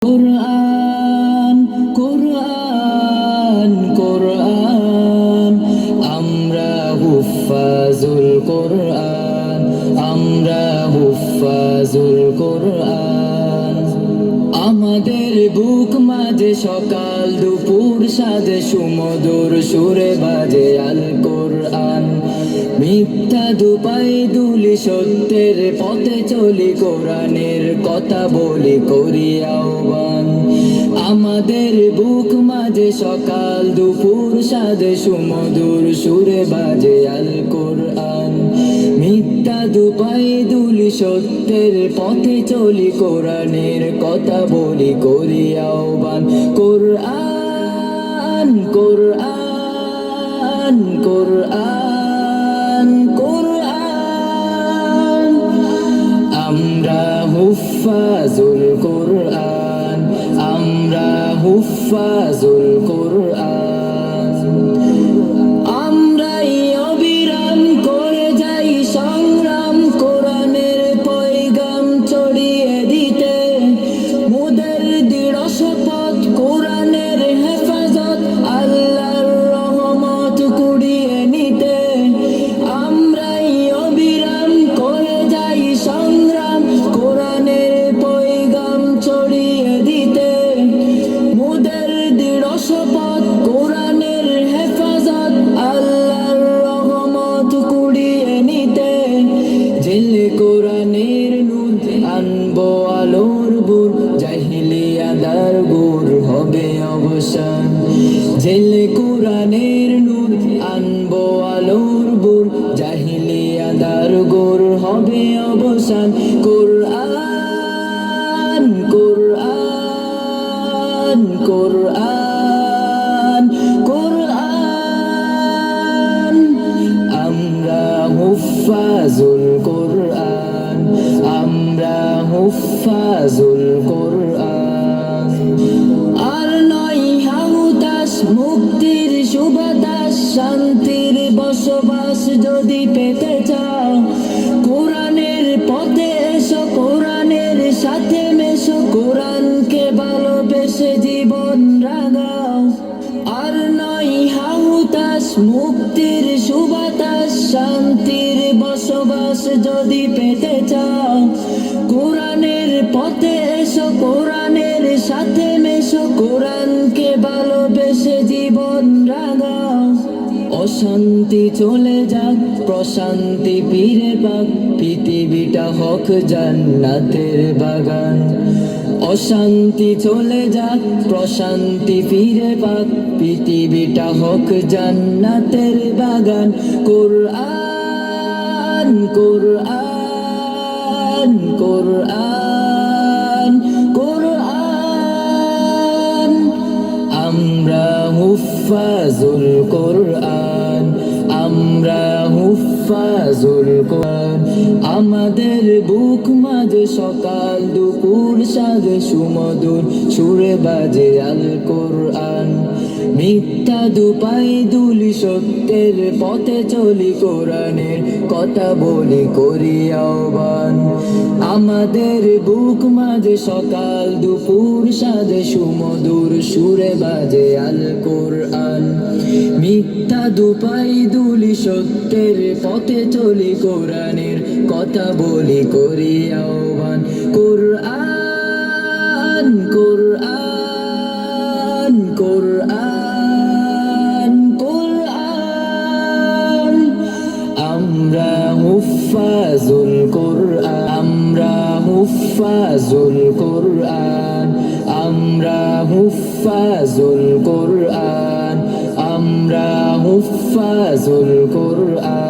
কোরআন কোরআন কোরআন আমরা হুফাজুল কোরআন আমরা হুফাজুল কোরআন আমাদের বুক মাঝে সকাল দুপুর সাজে সুমধুর সুরে বাজে আল কোরআন মিথ্যা দুপাই দুলি সত্যের পথে চলি কোরআনের কথা বলি করি আহ্বান আমাদের বুক মাঝে সকাল দুপুর সাজে সুমধুর সুরে বাজে আল কোরআন মিথ্যা দুপাই দুলি সত্যের পথে চলি কোরআনের কথা বলি করি আহ্বান কোরআন কোরআন কোরআন কোরআন আমরা হুফাজুল কোরআন আমরা হুফাজুল কোরআন আমরাই অবিরাম করে যাই সংগ্রাম কোরআনের পয়গাম ছড়িয়ে দিতে মুদের দৃঢ় শপথ কোরআনের হেফাজত আল্লাহর রহমত কুড়িয়ে নিতে আমরাই অবিরাম করে যাই সংগ্রাম কোরআনের পয়গাম ছড়িয়ে দিতে মুদের দৃঢ় শপথ কোরআনের হেফাজত আল্লাহর রহমত কুড়িয়ে নিতে জেলে কোরআনের নূর আনবো আলোর বুর জাহিলিয়াদার গুর হবে অবসান জেলে কোরআনের নূর আনবো আলোর বুর জাহিলিয়াদার গুর হবে অবসান কোরআন কোরআন কোরআন কোরআন আমরা হুফাজুল কোরআন আমরা হুফাজুল কোরআন আর নয় হাহুতাস মুক্তির সুবাতাস শান্তির বসবাস যদি পেতে চাও কোরআনের পথে এসো কোরআনের সাথে মেশো কোরআনকে ভালোবেসে জীবন রাগাও আর নয় হাহুতাস মুক্তির সুবাতাস শান্তির বসবাস যদি পেতে চাও কোরআনের পথে এসো কোরআনের সাথে মেশো কোরআনকে ভালোবেসে জীবন রাগাও অশান্তি চলে যাক প্রশান্তি ফিরে পাক পৃথিবীটা হোক জান্নাতের বাগান অশান্তি চলে যাক প্রশান্তি ফিরে পাক পৃথিবীটা হোক জান্নাতের বাগান কোরআন কোরআন কোরআন কোরআন আমরা হুফাজুল কোরআন আমরা হুফাজুল কোরআন আমাদের বুক মাঝে সকাল দুপুর সাজে সুমধুর সুরে বাজে আল কোরআন মিথ্যা দুপাই দুলি সত্যের পথে চলি কোরআনের কথা বলি করি আহ্বান আমাদের বুক মাঝে সকাল দুপুর সাজে সুমধুর সুরে বাজে আল কোরআন মিথ্যা দুপাই দুলি সত্যের পথে চলি কোরআনের কথা বলি করি আহ্বান কোরআন কোরআন কোরআন কোরআন আমরা হুফাজুল কোরআন আমরা হুফাজুল কোরআন আমরা হুফাজুল কোরআন আমরা হুফাজুল কোরআন